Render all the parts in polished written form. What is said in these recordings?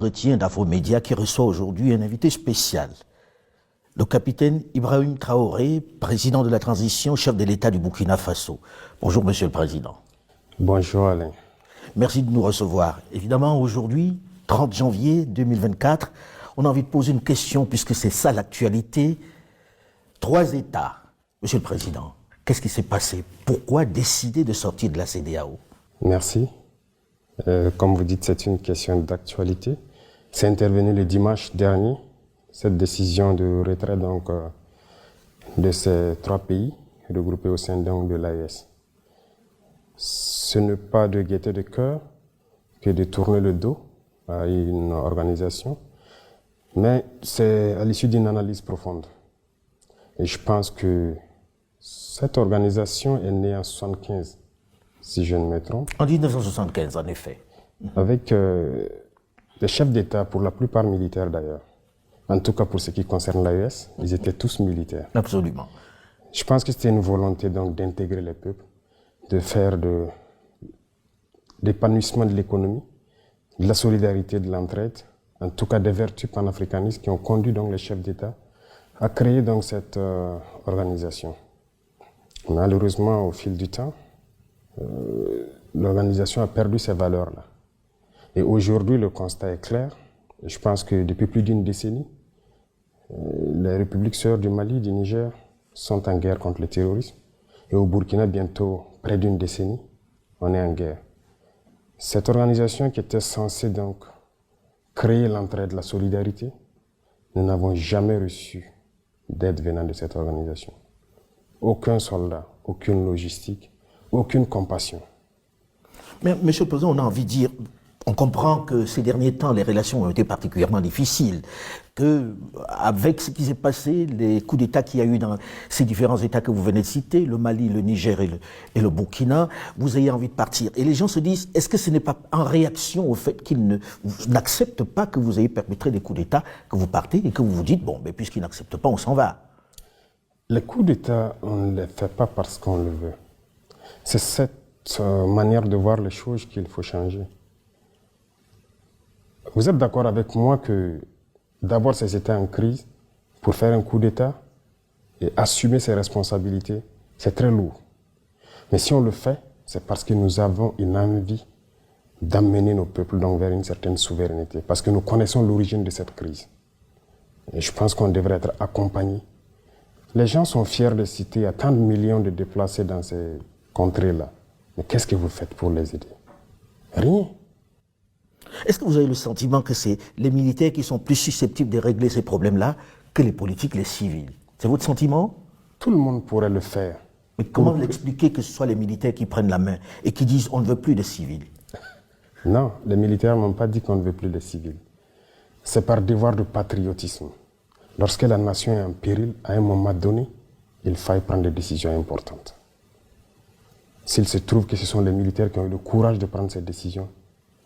Entretien d'Afromédia qui reçoit aujourd'hui un invité spécial, le capitaine Ibrahim Traoré, président de la transition, chef de l'État du Burkina Faso. Bonjour, Monsieur le Président. Bonjour, Alain. Merci de nous recevoir. Évidemment, aujourd'hui, 30 janvier 2024, on a envie de poser une question, puisque c'est ça l'actualité. 3 États. Monsieur le Président, qu'est-ce qui s'est passé? Pourquoi décider de sortir de la CEDEAO? Merci. Comme vous dites, c'est une question d'actualité. C'est intervenu le dimanche dernier, cette décision de retrait de ces 3 pays regroupés au sein de l'AES. Ce n'est pas de gaieté de cœur que de tourner le dos à une organisation, mais c'est à l'issue d'une analyse profonde. Et je pense que cette organisation est née en 1975, si je ne me trompe. En 1975, en effet. Avec des chefs d'État, pour la plupart militaires d'ailleurs. En tout cas pour ce qui concerne l'AES, ils étaient tous militaires. Absolument. Je pense que c'était une volonté donc d'intégrer les peuples, de faire de l'épanouissement de l'économie, de la solidarité, de l'entraide, en tout cas des vertus panafricanistes qui ont conduit donc les chefs d'État à créer donc cette organisation. Malheureusement, au fil du temps, l'organisation a perdu ces valeurs-là. Et aujourd'hui, le constat est clair. Je pense que depuis plus d'une décennie, les républiques sœurs du Mali, du Niger, sont en guerre contre le terrorisme. Et au Burkina, bientôt près d'une décennie, on est en guerre. Cette organisation qui était censée donc créer l'entraide, la solidarité, nous n'avons jamais reçu d'aide venant de cette organisation. Aucun soldat, aucune logistique, aucune compassion. Mais, Monsieur le Président, on a envie de dire, on comprend que ces derniers temps, les relations ont été particulièrement difficiles, que avec ce qui s'est passé, les coups d'État qu'il y a eu dans ces différents États que vous venez de citer, le Mali, le Niger et le Burkina, vous ayez envie de partir. Et les gens se disent, est-ce que ce n'est pas en réaction au fait qu'ils n'acceptent pas que vous ayez perpétré des coups d'État, que vous partez et que vous vous dites, bon, mais puisqu'ils n'acceptent pas, on s'en va? Les coups d'État, on ne les fait pas parce qu'on le veut. C'est cette manière de voir les choses qu'il faut changer. Vous êtes d'accord avec moi que d'abord ces États en crise, pour faire un coup d'État et assumer ses responsabilités, c'est très lourd. Mais si on le fait, c'est parce que nous avons une envie d'amener nos peuples donc vers une certaine souveraineté, parce que nous connaissons l'origine de cette crise. Et je pense qu'on devrait être accompagné. Les gens sont fiers de citer, il y a tant de millions de déplacés dans ces contrées-là. Mais qu'est-ce que vous faites pour les aider? Rien. Est-ce que vous avez le sentiment que c'est les militaires qui sont plus susceptibles de régler ces problèmes-là que les politiques, les civils? C'est votre sentiment? Tout le monde pourrait le faire. Mais comment l'expliquer que ce soit les militaires qui prennent la main et qui disent on ne veut plus de civils? Non, les militaires n'ont pas dit qu'on ne veut plus de civils. C'est par devoir de patriotisme. Lorsque la nation est en péril, à un moment donné, il faille prendre des décisions importantes. S'il se trouve que ce sont les militaires qui ont eu le courage de prendre ces décisions,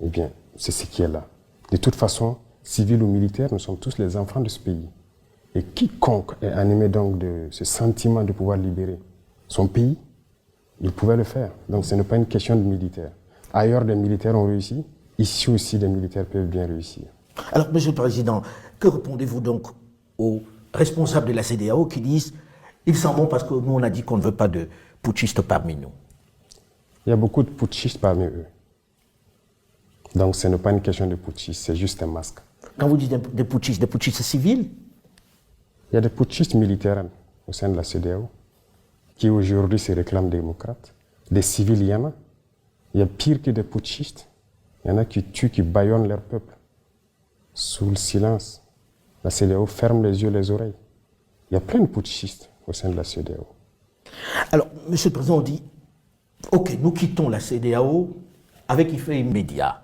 eh bien, c'est ce qui est là. De toute façon, civils ou militaires, nous sommes tous les enfants de ce pays. Et quiconque est animé donc de ce sentiment de pouvoir libérer son pays, il pouvait le faire. Donc ce n'est pas une question de militaires. Ailleurs, des militaires ont réussi. Ici aussi, des militaires peuvent bien réussir. Alors, Monsieur le Président, que répondez-vous donc aux responsables de la CEDEAO qui disent ils s'en vont parce que nous, on a dit qu'on ne veut pas de putschistes parmi nous? Il y a beaucoup de putschistes parmi eux. Donc ce n'est pas une question de putschistes, c'est juste un masque. Quand vous dites des putschistes civils? Il y a des putschistes militaires au sein de la CEDEAO qui aujourd'hui se réclament démocrates. Des civils, il y en a. Il y a pire que des putschistes. Il y en a qui tuent, qui bâillonnent leur peuple. Sous le silence, la CEDEAO ferme les yeux, les oreilles. Il y a plein de putschistes au sein de la CEDEAO. Alors, Monsieur le Président, on dit, ok, nous quittons la CEDEAO avec effet immédiat.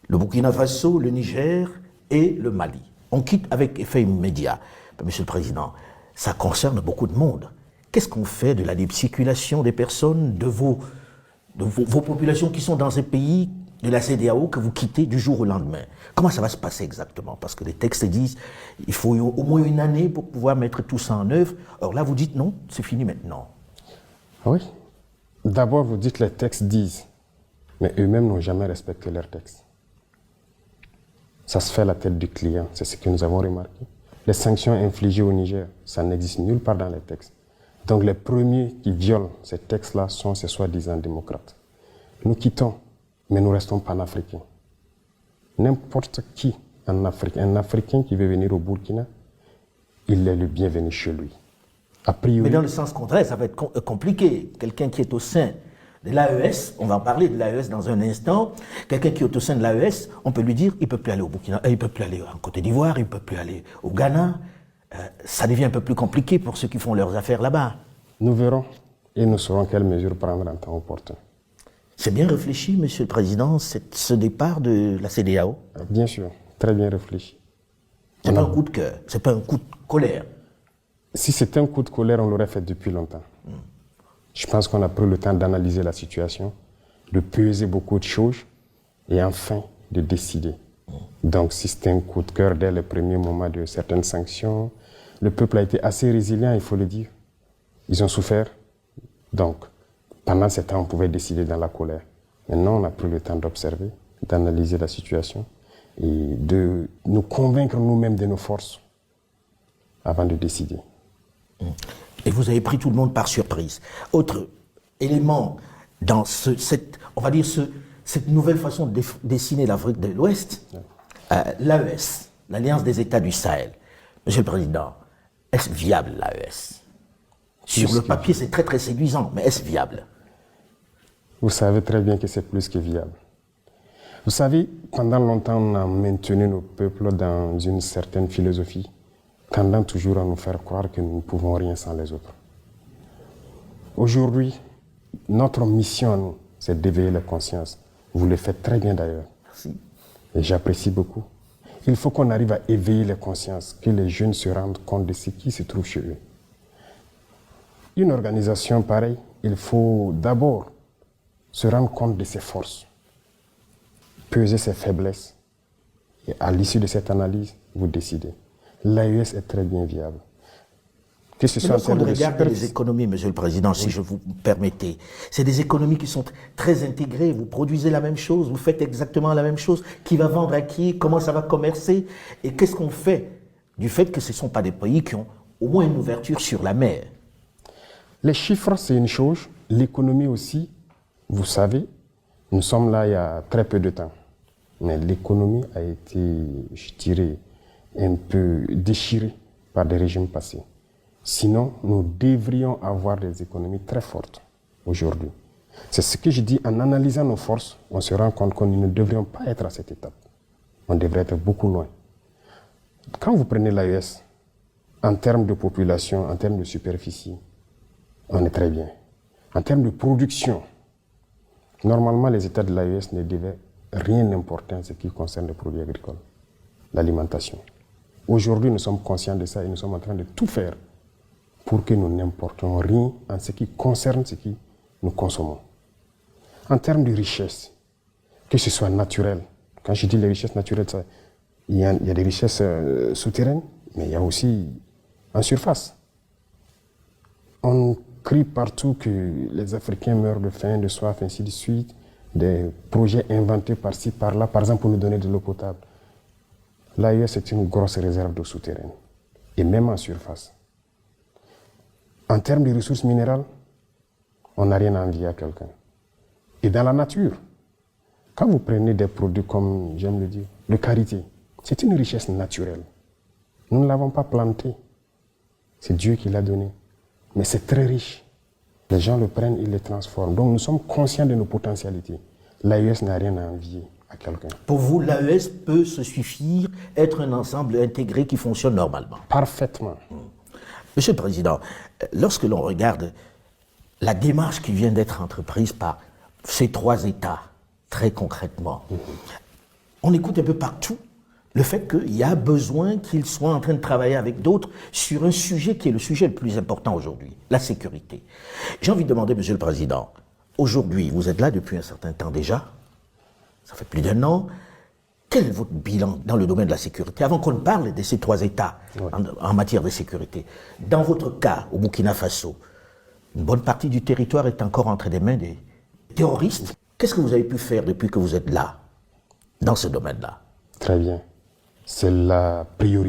Le Burkina Faso, le Niger et le Mali. On quitte avec effet immédiat. Mais Monsieur le Président, ça concerne beaucoup de monde. Qu'est-ce qu'on fait de la libre circulation des personnes, de vos populations qui sont dans ces pays de la CEDEAO que vous quittez du jour au lendemain? Comment ça va se passer exactement? Parce que les textes disent qu'il faut au moins une année pour pouvoir mettre tout ça en œuvre. Or là, vous dites non, c'est fini maintenant. Oui. D'abord, vous dites les textes disent, mais eux-mêmes n'ont jamais respecté leurs textes. Ça se fait à la tête du client, c'est ce que nous avons remarqué. Les sanctions infligées au Niger, ça n'existe nulle part dans les textes. Donc les premiers qui violent ces textes-là sont ces soi-disant démocrates. Nous quittons, mais nous restons panafricains. N'importe qui en Afrique, un Africain qui veut venir au Burkina, il est le bienvenu chez lui. A priori, mais dans le sens contraire, ça va être compliqué. Quelqu'un qui est au sein de l'AES, on va en parler de l'AES dans un instant, quelqu'un qui est au sein de l'AES, on peut lui dire, il ne peut plus aller au Burkina, il ne peut plus aller en Côte d'Ivoire, il ne peut plus aller au Ghana. Ça devient un peu plus compliqué pour ceux qui font leurs affaires là-bas. Nous verrons et nous saurons quelles mesures prendre en temps opportun. C'est bien réfléchi, Monsieur le Président, ce départ de la CEDEAO? Bien sûr, très bien réfléchi. Ce n'est pas un coup de cœur, ce n'est pas un coup de colère. Si c'était un coup de colère, on l'aurait fait depuis longtemps. Je pense qu'on a pris le temps d'analyser la situation, de peser beaucoup de choses et enfin de décider. Donc si c'était un coup de cœur dès les premiers moments de certaines sanctions, le peuple a été assez résilient, il faut le dire. Ils ont souffert. Donc pendant ce temps, on pouvait décider dans la colère. Maintenant, on a pris le temps d'observer, d'analyser la situation et de nous convaincre nous-mêmes de nos forces avant de décider. Et vous avez pris tout le monde par surprise. Autre élément dans cette nouvelle façon de dessiner l'Afrique de l'Ouest, l'AES, l'Alliance des États du Sahel. Monsieur le Président, est-ce viable l'AES? Sur le papier, c'est très très séduisant, mais est-ce viable? Vous savez très bien que c'est plus que viable. Vous savez, pendant longtemps, on a maintenu nos peuples dans une certaine philosophie, tendant toujours à nous faire croire que nous ne pouvons rien sans les autres. Aujourd'hui, notre mission à nous, c'est d'éveiller la conscience. Vous le faites très bien d'ailleurs. Merci. Et j'apprécie beaucoup. Il faut qu'on arrive à éveiller les consciences, que les jeunes se rendent compte de ce qui se trouve chez eux. Une organisation pareille, il faut d'abord se rendre compte de ses forces, peser ses faiblesses. Et à l'issue de cette analyse, vous décidez. L'AES est très bien viable. Que ce soit lorsqu'on regarde les économies, Monsieur le Président, si je vous permettez, c'est des économies qui sont très intégrées. Vous produisez la même chose, vous faites exactement la même chose. Qui va vendre à qui? Comment ça va commercer? Et qu'est-ce qu'on fait du fait que ce ne sont pas des pays qui ont au moins une ouverture sur la mer? Les chiffres, c'est une chose. L'économie aussi, vous savez, nous sommes là il y a très peu de temps. Mais l'économie a été, je dirais, un peu déchirée par des régimes passés. Sinon, nous devrions avoir des économies très fortes aujourd'hui. C'est ce que je dis, en analysant nos forces, on se rend compte que nous ne devrions pas être à cette étape. On devrait être beaucoup loin. Quand vous prenez l'AES, en termes de population, en termes de superficie, on est très bien. En termes de production, normalement, les États de l'AES ne devaient rien importer en ce qui concerne les produits agricoles, l'alimentation. Aujourd'hui, nous sommes conscients de ça et nous sommes en train de tout faire pour que nous n'importions rien en ce qui concerne ce que nous consommons. En termes de richesse, que ce soit naturel, quand je dis les richesses naturelles, il y a des richesses souterraines, mais il y a aussi en surface. On crie partout que les Africains meurent de faim, de soif, ainsi de suite, des projets inventés par-ci, par-là, par exemple pour nous donner de l'eau potable. L'AES est une grosse réserve d'eau souterraine, et même en surface. En termes de ressources minérales, on n'a rien à envier à quelqu'un. Et dans la nature, quand vous prenez des produits comme, j'aime le dire, le karité, c'est une richesse naturelle. Nous ne l'avons pas planté. C'est Dieu qui l'a donné. Mais c'est très riche. Les gens le prennent, ils le transforment. Donc nous sommes conscients de nos potentialités. L'AES n'a rien à envier à quelqu'un. Pour vous, l'AES peut se suffire, être un ensemble intégré qui fonctionne normalement? Parfaitement. Monsieur le Président, lorsque l'on regarde la démarche qui vient d'être entreprise par ces trois États, très concrètement, on écoute un peu partout le fait qu'il y a besoin qu'ils soient en train de travailler avec d'autres sur un sujet qui est le sujet le plus important aujourd'hui, la sécurité. J'ai envie de demander, Monsieur le Président, aujourd'hui, vous êtes là depuis un certain temps déjà, ça fait plus d'1 an, quel est votre bilan dans le domaine de la sécurité, avant qu'on ne parle de ces trois États en matière de sécurité? Dans votre cas, au Burkina Faso, une bonne partie du territoire est encore entre des mains des terroristes. Qu'est-ce que vous avez pu faire depuis que vous êtes là, dans ce domaine-là? Très bien. C'est la priorité.